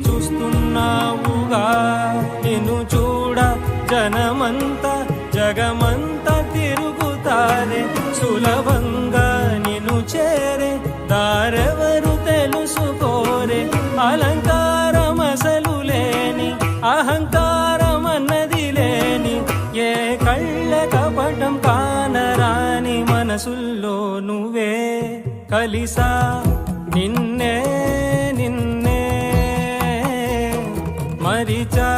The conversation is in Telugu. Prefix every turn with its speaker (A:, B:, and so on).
A: చూస్తున్నావుగా నిన్ను చూడ జనమంతా జగమంతా తిరుగుతారే, సులభంగా నిన్ను చేరే దారెవరు తెలుసుకోరే. అలంకారం అసలు లేని అహంకారం అన్నది లేని, ఏ కళ్ళ కపటం కానరాని మనసుల్లో నువ్వే కలిసా నిన్నే మరిచా